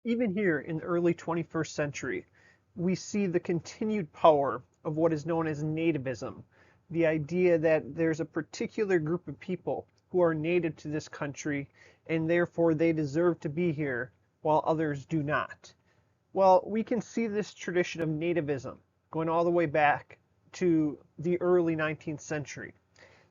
Even here in the early 21st century, we see the continued power of what is known as nativism, the idea that there's a particular group of people who are native to this country and therefore they deserve to be here while others do not. Well, we can see this tradition of nativism going all the way back to the early 19th century,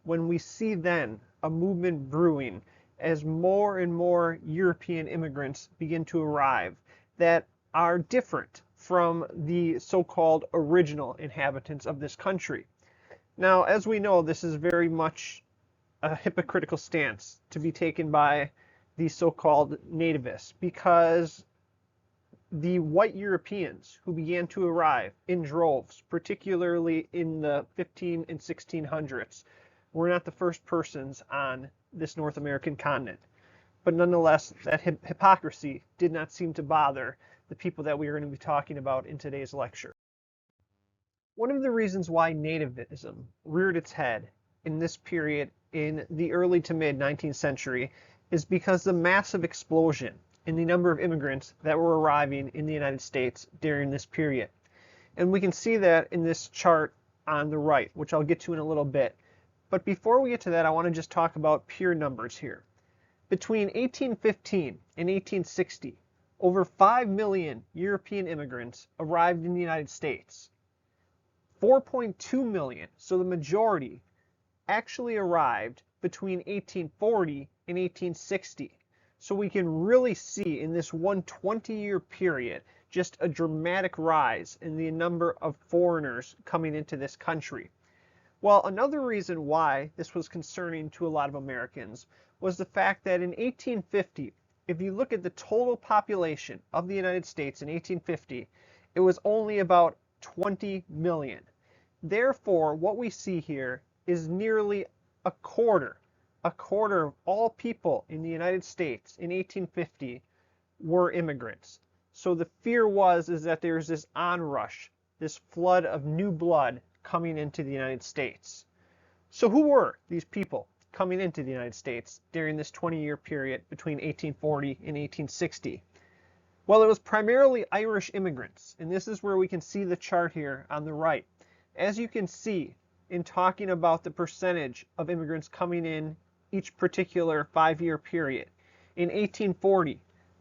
when we see then a movement brewing as more and more European immigrants begin to arrive that are different from the so-called original inhabitants of this country. Now, as we know, this is very much a hypocritical stance to be taken by the so-called nativists, because the white Europeans who began to arrive in droves, particularly in the 15 and 1600s, were not the first persons on this North American continent. But nonetheless, that hypocrisy did not seem to bother the people that we are going to be talking about in today's lecture. One of the reasons why nativism reared its head in this period in the early to mid 19th century is because the massive explosion in the number of immigrants that were arriving in the United States during this period. And we can see that in this chart on the right, which I'll get to in a little bit. But before we get to that, I want to just talk about pure numbers here. Between 1815 and 1860, over 5 million European immigrants arrived in the United States. 4.2 million, so the majority, actually arrived between 1840 and 1860. So we can really see in this 120-year period just a dramatic rise in the number of foreigners coming into this country. Well, another reason why this was concerning to a lot of Americans was the fact that in 1850, if you look at the total population of the United States in 1850, it was only about 20 million. Therefore, what we see here is nearly a quarter of all people in the United States in 1850 were immigrants. So the fear is that there's this onrush, this flood of new blood coming into the United States. So who were these people coming into the United States during this 20-year period between 1840 and 1860? Well, it was primarily Irish immigrants, and this is where we can see the chart here on the right. As you can see, in talking about the percentage of immigrants coming in each particular 5-year period, in 1840,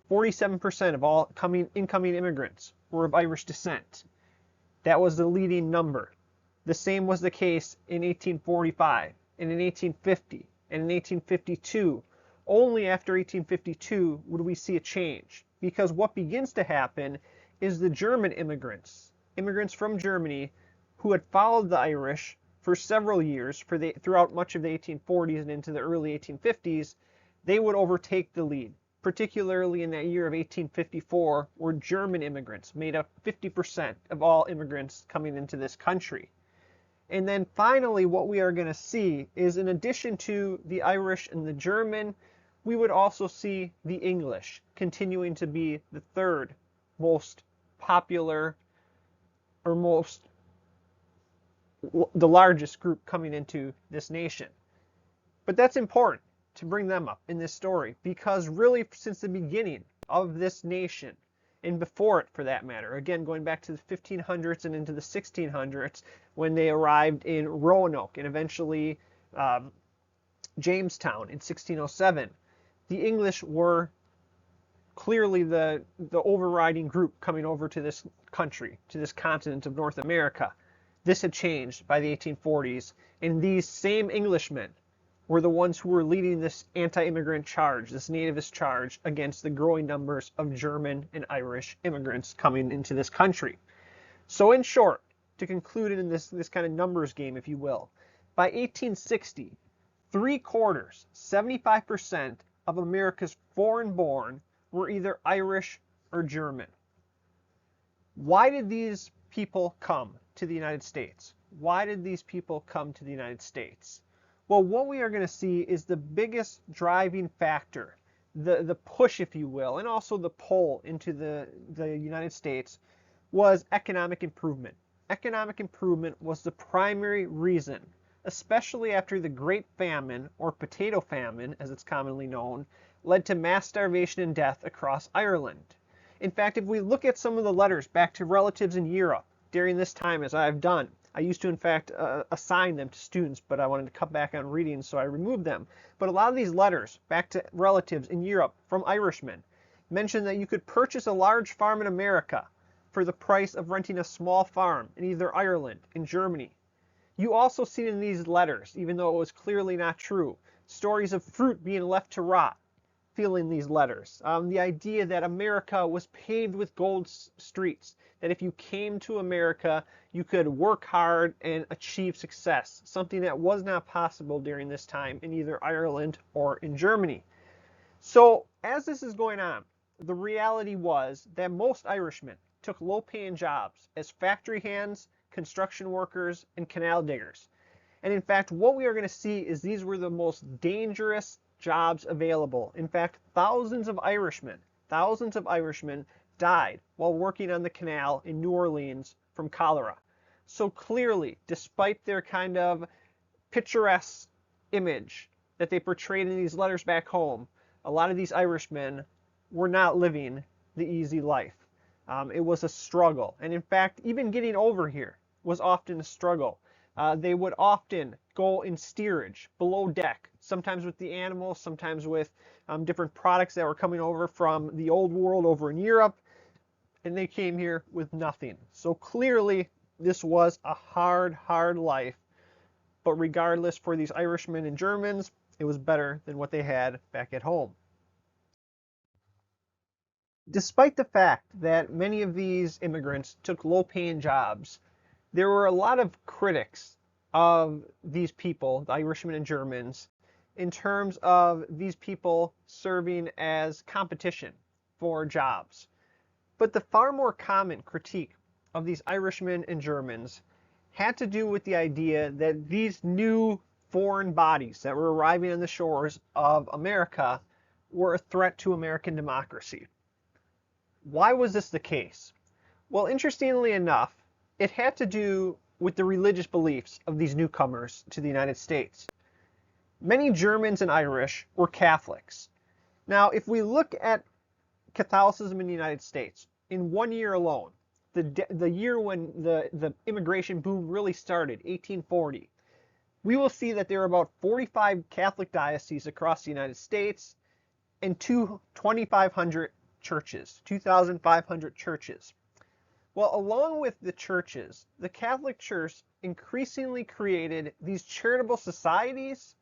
47% of all incoming immigrants were of Irish descent. That was the leading number. The same was the case in 1845, and in 1850, and in 1852. Only after 1852 would we see a change, because what begins to happen is the German immigrants from Germany who had followed the Irish for several years, throughout much of the 1840s and into the early 1850s, they would overtake the lead, particularly in that year of 1854, where German immigrants made up 50% of all immigrants coming into this country. And then finally, what we are going to see is, in addition to the Irish and the German, we would also see the English continuing to be the third most popular, or the largest group coming into this nation. But that's important to bring them up in this story, because really since the beginning of this nation, and before it for that matter, again going back to the 1500s and into the 1600s, when they arrived in Roanoke and eventually Jamestown in 1607, the English were clearly the overriding group coming over to this country, to this continent of North America. This had changed by the 1840s, and these same Englishmen were the ones who were leading this anti-immigrant charge, this nativist charge against the growing numbers of German and Irish immigrants coming into this country. So in short, to conclude in this kind of numbers game, if you will, by 1860, 3/4, 75% of America's foreign-born were either Irish or German. Why did these people come to the United States? Why did these people come to the United States? Well, what we are going to see is the biggest driving factor, the push, if you will, and also the pull into the United States, was economic improvement. Economic improvement was the primary reason, especially after the Great Famine, or Potato Famine as it's commonly known, led to mass starvation and death across Ireland. In fact, if we look at some of the letters back to relatives in Europe during this time, as I've done, I used to, in fact, assign them to students, but I wanted to cut back on reading, so I removed them. But a lot of these letters back to relatives in Europe from Irishmen mention that you could purchase a large farm in America for the price of renting a small farm in either Ireland, in Germany. You also see in these letters, even though it was clearly not true, stories of fruit being left to rot filling these letters. The idea that America was paved with gold streets, that if you came to America, you could work hard and achieve success, something that was not possible during this time in either Ireland or in Germany. So as this is going on, the reality was that most Irishmen took low-paying jobs as factory hands, construction workers, and canal diggers. And in fact, what we are going to see is these were the most dangerous jobs available. In fact, thousands of Irishmen died while working on the canal in New Orleans from cholera. So clearly, despite their kind of picturesque image that they portrayed in these letters back home, a lot of these Irishmen were not living the easy life. It was a struggle. And in fact, even getting over here was often a struggle. They would often go in steerage below deck, sometimes with the animals, sometimes with different products that were coming over from the old world over in Europe, and they came here with nothing. So clearly, this was a hard, hard life. But regardless, for these Irishmen and Germans, it was better than what they had back at home. Despite the fact that many of these immigrants took low-paying jobs, there were a lot of critics of these people, the Irishmen and Germans, in terms of these people serving as competition for jobs. But the far more common critique of these Irishmen and Germans had to do with the idea that these new foreign bodies that were arriving on the shores of America were a threat to American democracy. Why was this the case? Well, interestingly enough, it had to do with the religious beliefs of these newcomers to the United States. Many Germans and Irish were Catholics. Now, if we look at Catholicism in the United States, in 1 year alone, the year when the immigration boom really started, 1840, we will see that there are about 45 Catholic dioceses across the United States and 2,500 churches, 2,500 churches. Well, along with the churches, the Catholic Church increasingly created these charitable societies,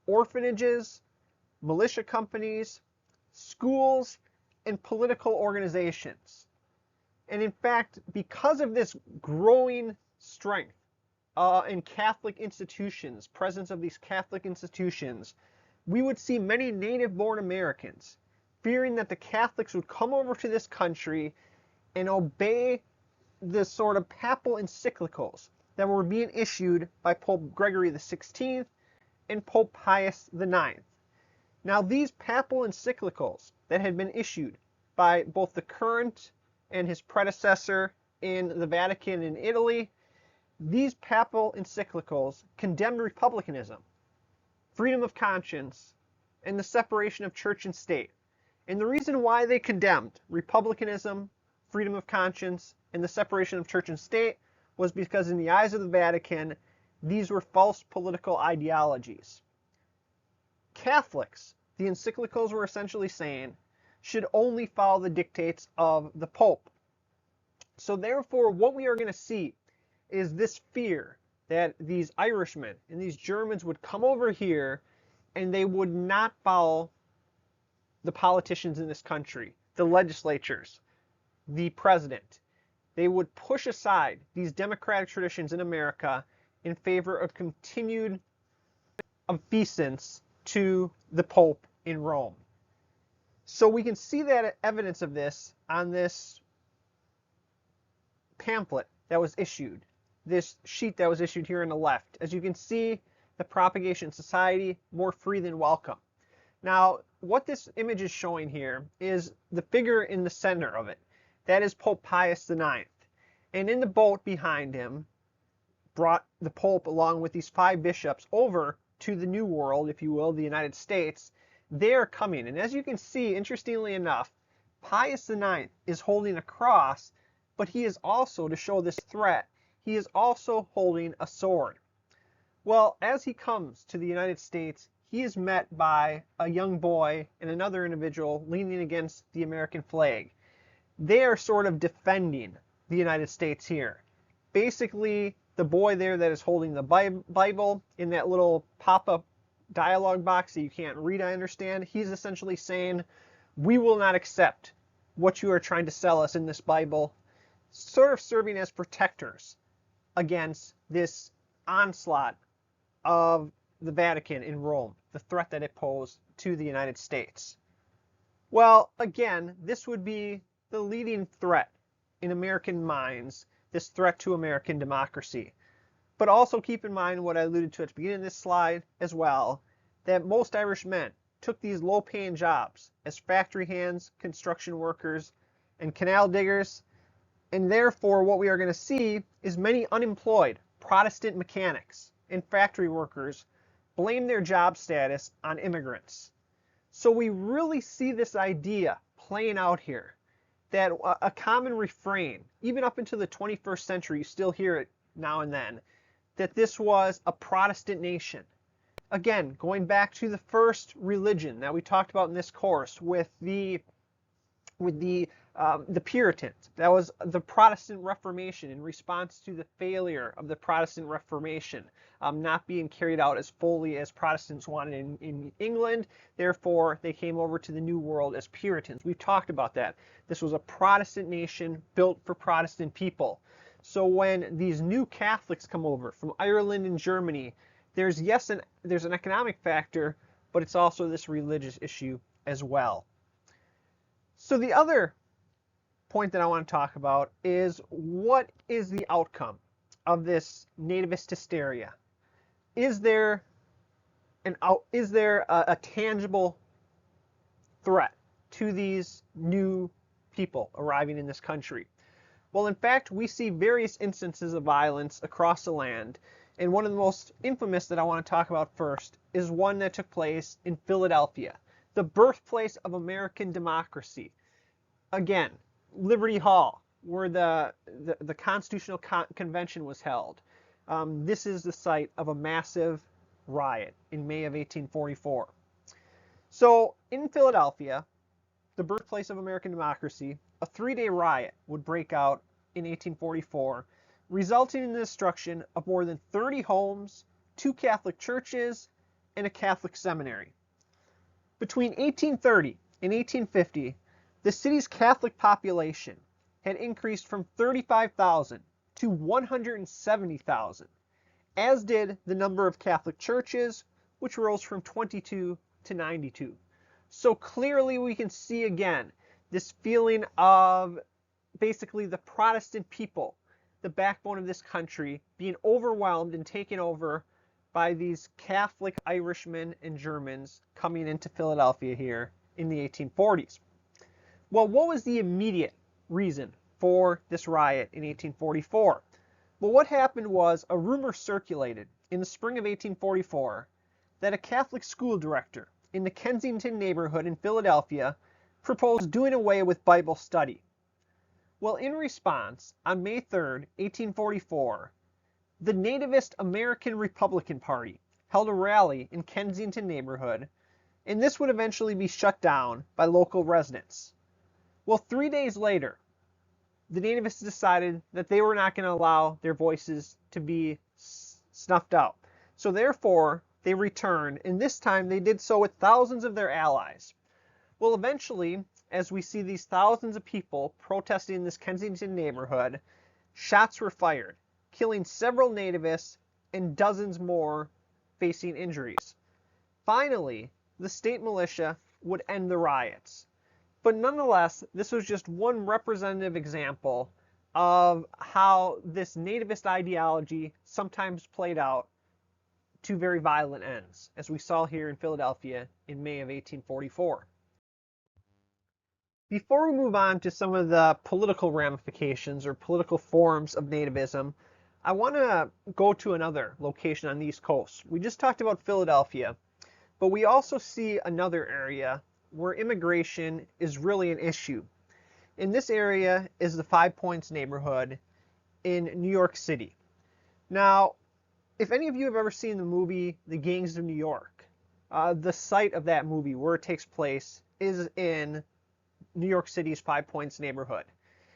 orphanages, militia companies, schools, and political organizations. And in fact, because of this growing strength in Catholic institutions, presence of these Catholic institutions, we would see many native-born Americans fearing that the Catholics would come over to this country and obey the sort of papal encyclicals that were being issued by Pope Gregory XVI and Pope Pius IX. Now, these papal encyclicals that had been issued by both the current and his predecessor in the Vatican in Italy, these papal encyclicals condemned republicanism, freedom of conscience, and the separation of church and state. And the reason why they condemned republicanism, freedom of conscience, and the separation of church and state was because in the eyes of the Vatican, these were false political ideologies. Catholics, the encyclicals were essentially saying, should only follow the dictates of the Pope. So therefore, what we are going to see is this fear that these Irishmen and these Germans would come over here and they would not follow the politicians in this country, the legislatures, the president. They would push aside these democratic traditions in America in favor of continued obeisance to the Pope in Rome. So we can see that evidence of this on this pamphlet that was issued, this sheet that was issued here on the left. As you can see, the Propagation Society, more free than welcome. Now, what this image is showing here is the figure in the center of it. That is Pope Pius IX. And in the boat behind him, brought the Pope along with these 5 bishops over to the New World, if you will, the United States. They are coming. And as you can see, interestingly enough, Pius IX is holding a cross, but he is also, to show this threat, he is also holding a sword. Well, as he comes to the United States, he is met by a young boy and another individual leaning against the American flag. They are sort of defending the United States here. Basically, the boy there that is holding the Bible in that little pop-up dialogue box that you can't read, I understand, he's essentially saying, we will not accept what you are trying to sell us in this Bible, sort of serving as protectors against this onslaught of the Vatican in Rome, the threat that it posed to the United States. Well, again, this would be the leading threat in American minds, this threat to American democracy. But also keep in mind what I alluded to at the beginning of this slide as well, that most Irish men took these low-paying jobs as factory hands, construction workers, and canal diggers, and therefore what we are going to see is many unemployed Protestant mechanics and factory workers blame their job status on immigrants. So we really see this idea playing out here, that a common refrain, even up into the 21st century, you still hear it now and then, that this was a Protestant nation. Again, going back to the first religion that we talked about in this course with the Puritans. That was the Protestant Reformation in response to the failure of the Protestant Reformation not being carried out as fully as Protestants wanted in England. Therefore, they came over to the New World as Puritans. We've talked about that. This was a Protestant nation built for Protestant people. So when these new Catholics come over from Ireland and Germany, there's an economic factor, but it's also this religious issue as well. So the other point that I want to talk about is, what is the outcome of this nativist hysteria? Is there a tangible threat to these new people arriving in this country? Well, in fact, we see various instances of violence across the land, and one of the most infamous that I want to talk about first is one that took place in Philadelphia, the birthplace of American democracy. Again, Liberty Hall, where the Constitutional Convention was held. This is the site of a massive riot in May of 1844. So in Philadelphia, the birthplace of American democracy, a 3-day riot would break out in 1844, resulting in the destruction of more than 30 homes, 2 Catholic churches, and a Catholic seminary. Between 1830 and 1850, the city's Catholic population had increased from 35,000 to 170,000, as did the number of Catholic churches, which rose from 22 to 92. So clearly we can see again this feeling of basically the Protestant people, the backbone of this country, being overwhelmed and taken over by these Catholic Irishmen and Germans coming into Philadelphia here in the 1840s. Well, what was the immediate reason for this riot in 1844? Well, what happened was a rumor circulated in the spring of 1844 that a Catholic school director in the Kensington neighborhood in Philadelphia proposed doing away with Bible study. Well, in response, on May 3rd, 1844, the nativist American Republican Party held a rally in Kensington neighborhood, and this would eventually be shut down by local residents. Well, 3 days later, the nativists decided that they were not going to allow their voices to be snuffed out. So therefore, they returned, and this time they did so with thousands of their allies. Well, eventually, as we see these thousands of people protesting in this Kensington neighborhood, shots were fired, killing several nativists and dozens more facing injuries. Finally, the state militia would end the riots. But nonetheless, this was just one representative example of how this nativist ideology sometimes played out to very violent ends, as we saw here in Philadelphia in May of 1844. Before we move on to some of the political ramifications or political forms of nativism, I want to go to another location on the East Coast. We just talked about Philadelphia, but we also see another area where immigration is really an issue And this area is the Five Points neighborhood in New York City. Now, if any of you have ever seen the movie The Gangs of New York, the site of that movie where it takes place is in New York City's Five Points neighborhood.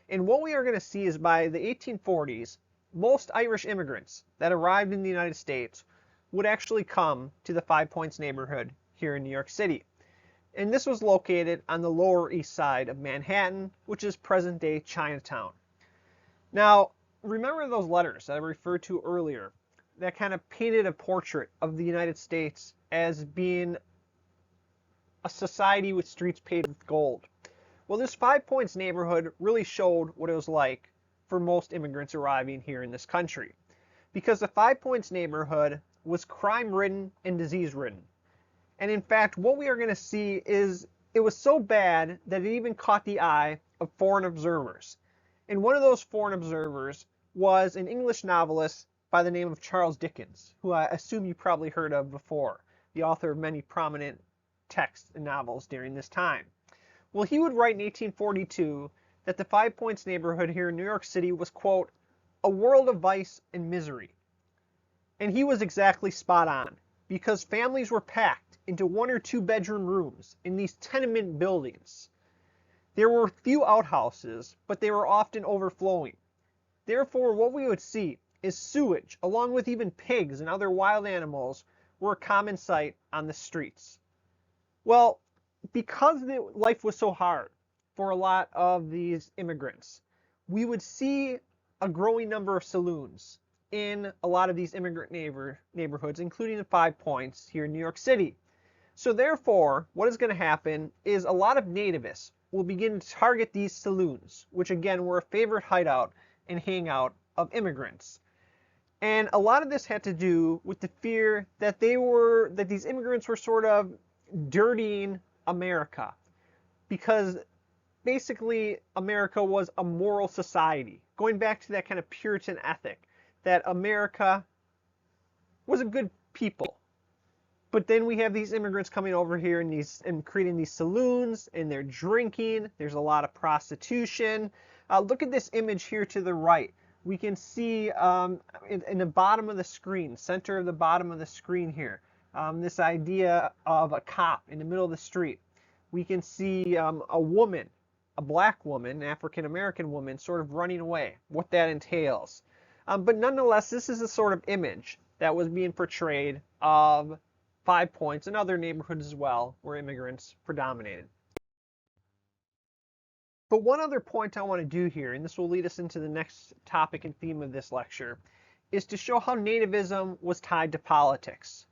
And what we are going to see is by the 1840s, most Irish immigrants that arrived in the United States would actually come to the Five Points neighborhood here in New York City. And this was located on the Lower East Side of Manhattan, which is present-day Chinatown. Now, remember those letters that I referred to earlier that kind of painted a portrait of the United States as being a society with streets paved with gold? Well, this Five Points neighborhood really showed what it was like for most immigrants arriving here in this country. Because the Five Points neighborhood was crime-ridden and disease-ridden. And in fact, what we are going to see is it was so bad that it even caught the eye of foreign observers. And one of those foreign observers was an English novelist by the name of Charles Dickens, who I assume you probably heard of before, the author of many prominent texts and novels during this time. Well, he would write in 1842 that the Five Points neighborhood here in New York City was, quote, a world of vice and misery. And he was exactly spot on, because families were packed into 1 or 2 bedroom rooms in these tenement buildings. There were few outhouses, but they were often overflowing. Therefore, what we would see is sewage, along with even pigs and other wild animals, were a common sight on the streets. Well, because life was so hard for a lot of these immigrants, we would see a growing number of saloons in a lot of these immigrant neighborhoods, including the Five Points here in New York City. So therefore, what is going to happen is a lot of nativists will begin to target these saloons, which again were a favorite hideout and hangout of immigrants. And a lot of this had to do with the fear that these immigrants were sort of dirtying America, because basically America was a moral society, going back to that kind of Puritan ethic that America was a good people. But then we have these immigrants coming over here and creating these saloons, and they're drinking. There's a lot of prostitution. Look at this image here to the right. We can see in the bottom of the screen, center of the bottom of the screen here, this idea of a cop in the middle of the street. We can see a woman, a black woman, an African-American woman, sort of running away, what that entails. But nonetheless, this is the sort of image that was being portrayed of Five Points and other neighborhoods as well, where immigrants predominated. But one other point I want to do here, and this will lead us into the next topic and theme of this lecture, is to show how nativism was tied to politics.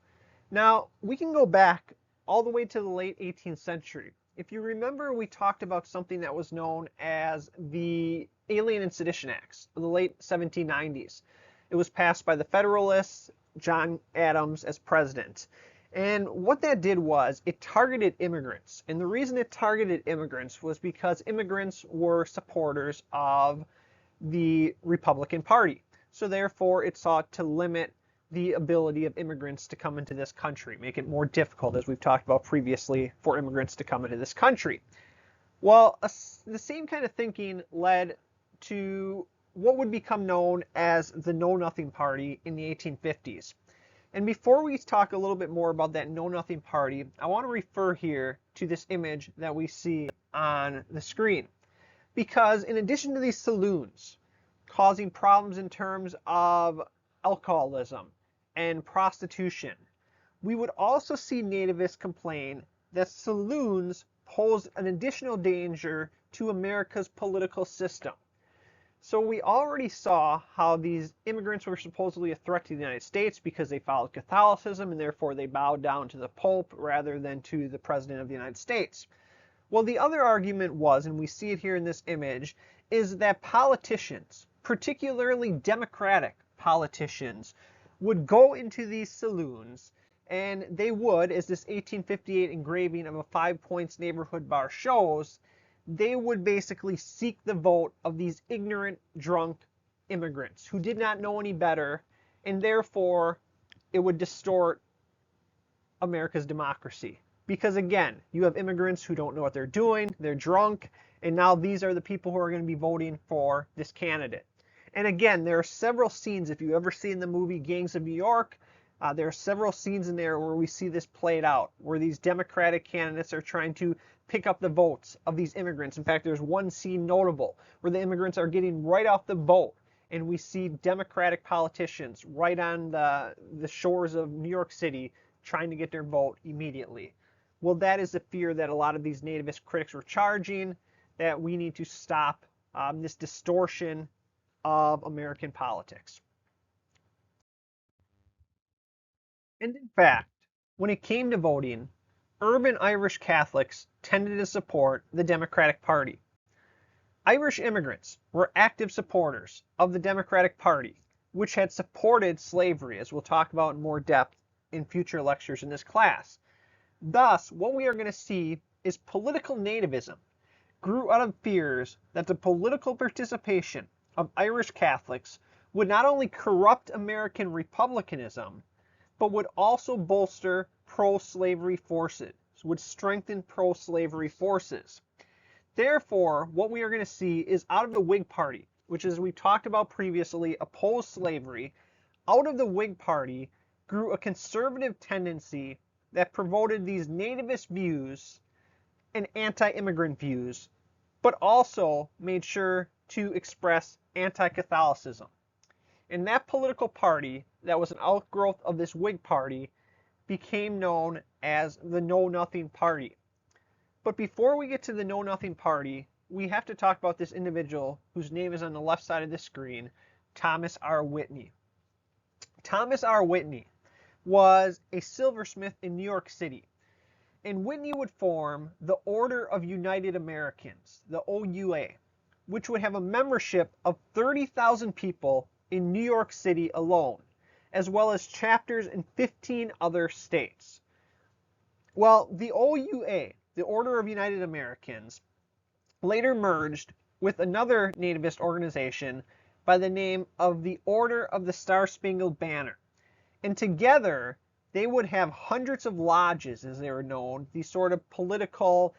Now, we can go back all the way to the late 18th century. If you remember, we talked about something that was known as the Alien and Sedition Acts of the late 1790s. It was passed by the Federalists, John Adams as president. And what that did was it targeted immigrants. And the reason it targeted immigrants was because immigrants were supporters of the Republican Party. So therefore, it sought to limit the ability of immigrants to come into this country, make it more difficult, as we've talked about previously, for immigrants to come into this country. Well, the same kind of thinking led to what would become known as the Know Nothing Party in the 1850s. And before we talk a little bit more about that Know Nothing Party, I want to refer here to this image that we see on the screen. Because in addition to these saloons causing problems in terms of alcoholism and prostitution, we would also see nativists complain that saloons pose an additional danger to America's political system. So we already saw how these immigrants were supposedly a threat to the United States because they followed Catholicism and therefore they bowed down to the Pope rather than to the President of the United States. Well, the other argument was, and we see it here in this image, is that politicians, particularly Democratic politicians, would go into these saloons and they would, as this 1858 engraving of a Five Points neighborhood bar shows, they would basically seek the vote of these ignorant, drunk immigrants who did not know any better, and therefore it would distort America's democracy. Because again, you have immigrants who don't know what they're doing, they're drunk, And now these are the people who are going to be voting for this candidate. And again, there are several scenes, if you ever seen the movie Gangs of New York, there are several scenes in there where we see this played out, where these Democratic candidates are trying to pick up the votes of these immigrants. In fact, there's one scene notable where the immigrants are getting right off the boat, and we see Democratic politicians right on the shores of New York City trying to get their vote immediately. Well, that is the fear that a lot of these nativist critics were charging, that we need to stop this distortion of American politics. And in fact, when it came to voting, urban Irish Catholics tended to support the Democratic Party. Irish immigrants were active supporters of the Democratic Party, which had supported slavery, as we'll talk about in more depth in future lectures in this class. Thus, what we are going to see is political nativism grew out of fears that the political participation of Irish Catholics would not only corrupt American republicanism, but would also bolster pro-slavery forces, would strengthen pro-slavery forces. Therefore, what we are going to see is out of the Whig Party, which, as we talked about previously, opposed slavery, out of the Whig Party grew a conservative tendency that promoted these nativist views and anti-immigrant views, but also made sure to express anti-Catholicism. And that political party that was an outgrowth of this Whig Party became known as the Know Nothing Party. But before we get to the Know Nothing Party, we have to talk about this individual whose name is on the left side of the screen, Thomas R. Whitney. Thomas R. Whitney was a silversmith in New York City. And Whitney would form the Order of United Americans, the OUA, which would have a membership of 30,000 people in New York City alone, as well as chapters in 15 other states. Well, the OUA, the Order of United Americans, later merged with another nativist organization by the name of the Order of the Star-Spangled Banner. And together, they would have hundreds of lodges, as they were known, these sort of political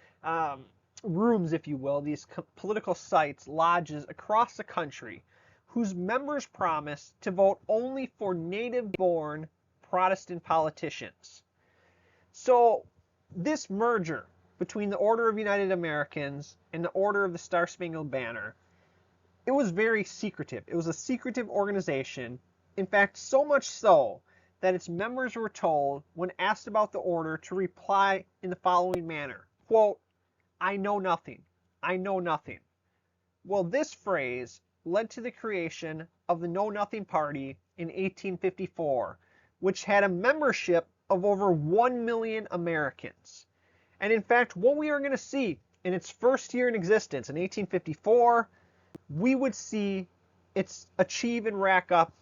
rooms, if you will, these political sites, lodges across the country, whose members promised to vote only for native-born Protestant politicians. So this merger between the Order of United Americans and the Order of the Star-Spangled Banner, it was very secretive. It was a secretive organization. In fact, so much so that its members were told, when asked about the order, to reply in the following manner, quote, "I know nothing. I know nothing." Well, this phrase led to the creation of the Know Nothing Party in 1854, which had a membership of over 1 million Americans. And in fact, what we are going to see in its first year in existence, in 1854, we would see it achieve and rack up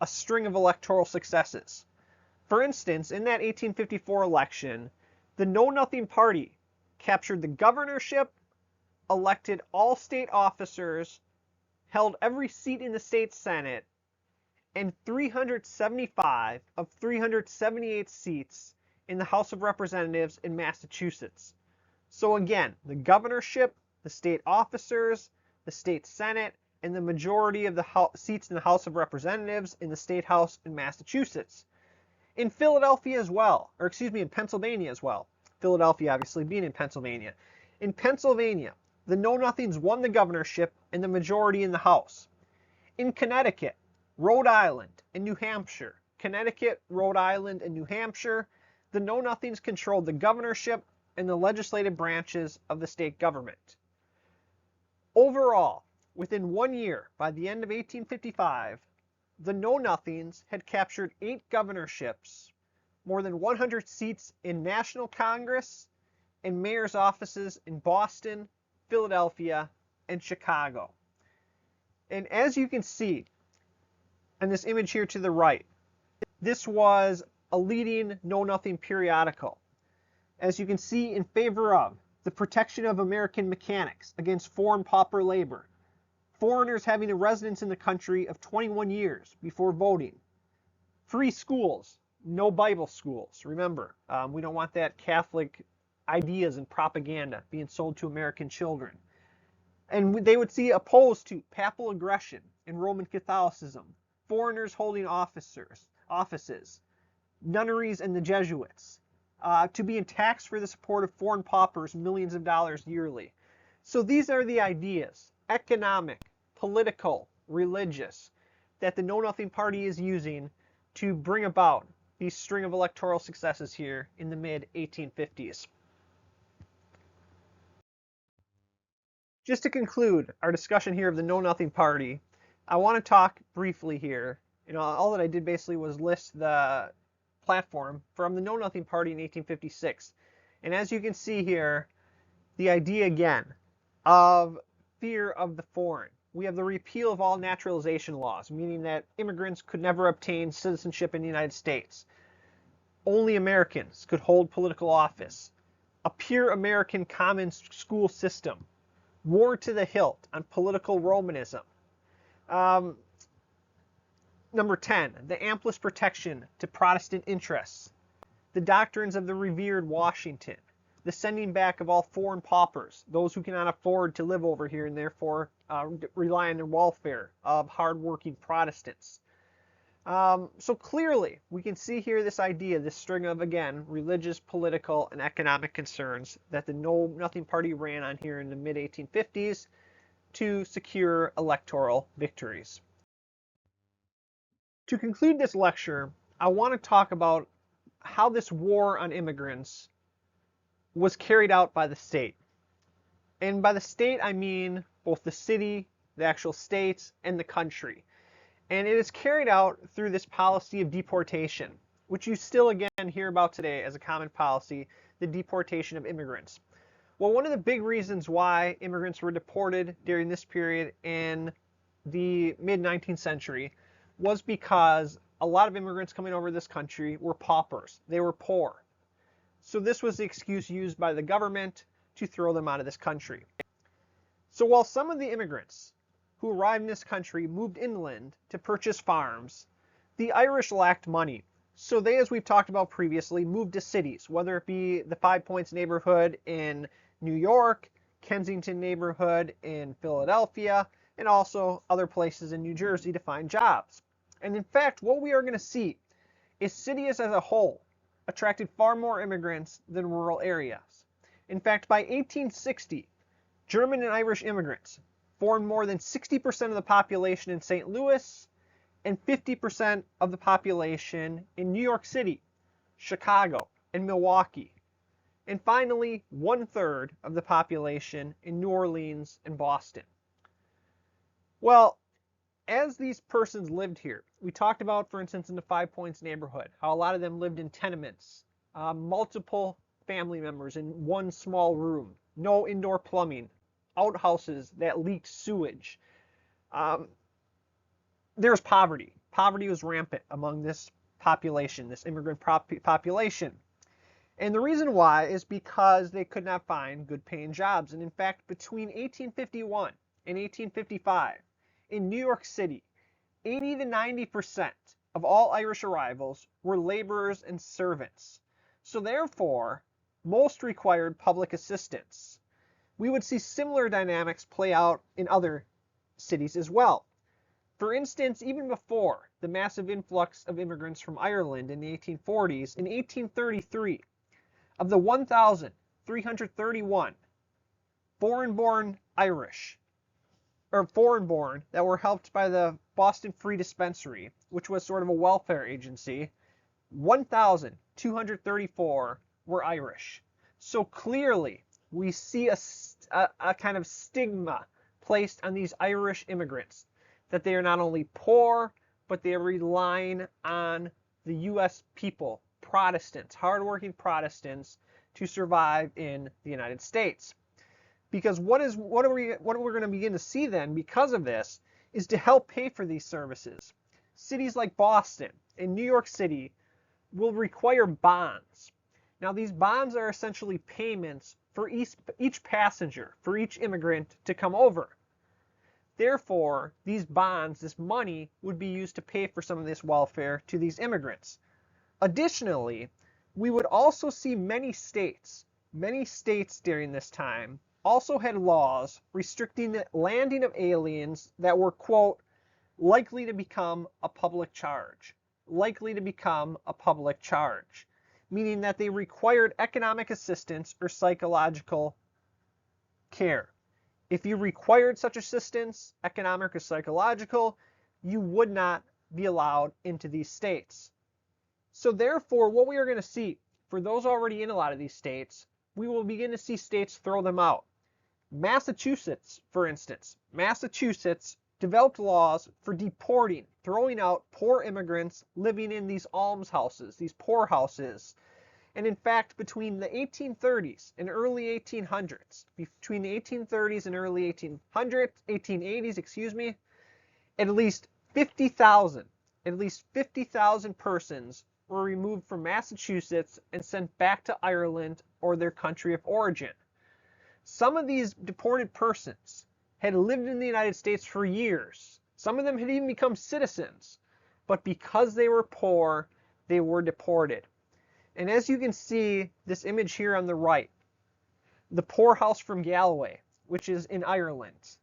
a string of electoral successes. For instance, in that 1854 election, the Know Nothing Party captured the governorship, elected all state officers, held every seat in the state Senate, and 375 of 378 seats in the House of Representatives in Massachusetts. So again, the governorship, the state officers, the state Senate, and the majority of the seats in the House of Representatives in the State House in Massachusetts. In Philadelphia as well, or excuse me, in Pennsylvania as well. Philadelphia obviously being in Pennsylvania. In Pennsylvania, the Know Nothings won the governorship and the majority in the House. In Connecticut, Rhode Island, and New Hampshire, Connecticut, Rhode Island, and New Hampshire, the Know Nothings controlled the governorship and the legislative branches of the state government. Overall, within 1 year, by the end of 1855, the Know Nothings had captured 8 governorships, more than 100 seats in National Congress, and mayor's offices in Boston, Philadelphia, and Chicago. And as you can see in this image here to the right, this was a leading Know Nothing periodical. As you can see, in favor of the protection of American mechanics against foreign pauper labor, foreigners having a residence in the country of 21 years before voting, free schools, no Bible schools. Remember, we don't want that Catholic ideas and propaganda being sold to American children. And they would see opposed to papal aggression and Roman Catholicism, foreigners holding offices, nunneries and the Jesuits, to being taxed for the support of foreign paupers millions of dollars yearly. So these are the ideas, economic, political, religious, that the Know Nothing Party is using to bring about these string of electoral successes here in the mid-1850s. Just to conclude our discussion here of the Know Nothing Party, I want to talk briefly here. All that I did basically was list the platform from the Know Nothing Party in 1856. And as you can see here, the idea again of fear of the foreign. We have the repeal of all naturalization laws, meaning that immigrants could never obtain citizenship in the United States. Only Americans could hold political office. A pure American common school system. War to the hilt on political Romanism. Number 10, the amplest protection to Protestant interests. The doctrines of the revered Washington. The sending back of all foreign paupers, those who cannot afford to live over here and therefore rely on the welfare of hardworking Protestants. So clearly, we can see here this idea, this string of, again, religious, political, and economic concerns that the Know Nothing Party ran on here in the mid-1850s to secure electoral victories. To conclude this lecture, I want to talk about how this war on immigrants was carried out by the state. And by the state, I mean both the city, the actual states, and the country. And it is carried out through this policy of deportation, which you still again hear about today as a common policy, the deportation of immigrants. Well, one of the big reasons why immigrants were deported during this period in the mid-19th century was because a lot of immigrants coming over this country were paupers. They were poor. So this was the excuse used by the government to throw them out of this country. So while some of the immigrants who arrived in this country moved inland to purchase farms, the Irish lacked money. So they, as we've talked about previously, moved to cities, whether it be the Five Points neighborhood in New York, Kensington neighborhood in Philadelphia, and also other places in New Jersey to find jobs. And in fact, what we are going to see is cities as a whole attracted far more immigrants than rural areas. In fact, by 1860, German and Irish immigrants formed more than 60% of the population in St. Louis and 50% of the population in New York City, Chicago, and Milwaukee. And finally, 1/3 of the population in New Orleans and Boston. Well, as these persons lived here, we talked about, for instance, in the Five Points neighborhood, how a lot of them lived in tenements, multiple family members in one small room, no indoor plumbing, outhouses that leaked sewage. There's poverty. Poverty was rampant among this population, this immigrant population. And the reason why is because they could not find good paying jobs. And in fact, between 1851 and 1855, in New York City, 80 to 90% of all Irish arrivals were laborers and servants. So therefore, most required public assistance. We would see similar dynamics play out in other cities as well. For instance, even before the massive influx of immigrants from Ireland in the 1840s, in 1833, of the 1,331 foreign-born Irish, or foreign-born, that were helped by the Boston Free Dispensary, which was sort of a welfare agency, 1,234 were Irish. So clearly, we see a kind of stigma placed on these Irish immigrants, that they are not only poor, but they are relying on the U.S. people, Protestants, hardworking Protestants, to survive in the United States. Because what we're going to begin to see then, because of this, is to help pay for these services. Cities like Boston and New York City will require bonds. Now, these bonds are essentially payments for each passenger, for each immigrant to come over. Therefore, these bonds, this money, would be used to pay for some of this welfare to these immigrants. Additionally, we would also see many states during this time also had laws restricting the landing of aliens that were, quote, likely to become a public charge. Likely to become a public charge, meaning that they required economic assistance or psychological care. If you required such assistance, economic or psychological, you would not be allowed into these states. So therefore, what we are going to see, for those already in a lot of these states, we will begin to see states throw them out. Massachusetts, for instance, Massachusetts developed laws for deporting, throwing out poor immigrants living in these almshouses, these poorhouses. And in fact, between the 1830s and early 1800s, between the 1830s and early 1880s, at least 50,000 persons were removed from Massachusetts and sent back to Ireland or their country of origin. Some of these deported persons had lived in the United States for years. Some of them had even become citizens, but because they were poor, they were deported. And as you can see, this image here on the right, the poorhouse from Galway, which is in Ireland.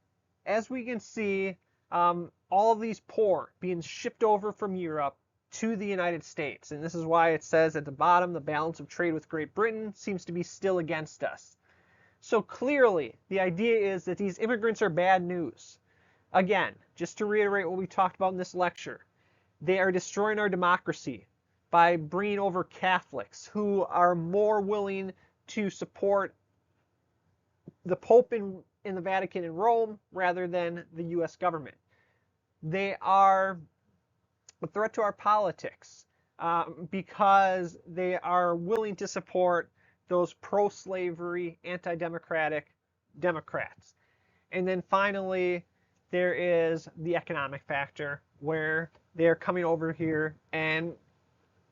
As we can see, all of these poor being shipped over from Europe to the United States. And this is why it says at the bottom, the balance of trade with Great Britain seems to be still against us. So clearly, the idea is that these immigrants are bad news. Again, just to reiterate what we talked about in this lecture, they are destroying our democracy by bringing over Catholics who are more willing to support the Pope in the Vatican in Rome rather than the U.S. government. They are a threat to our politics because they are willing to support those pro-slavery, anti-democratic Democrats. And then finally, there is the economic factor where they're coming over here and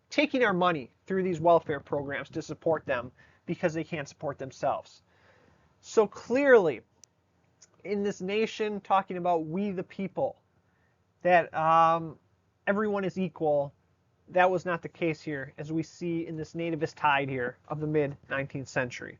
taking our money through these welfare programs to support them because they can't support themselves. So clearly, in this nation, talking about we the people, that everyone is equal, that was not the case here, as we see in this nativist tide here of the mid-19th century.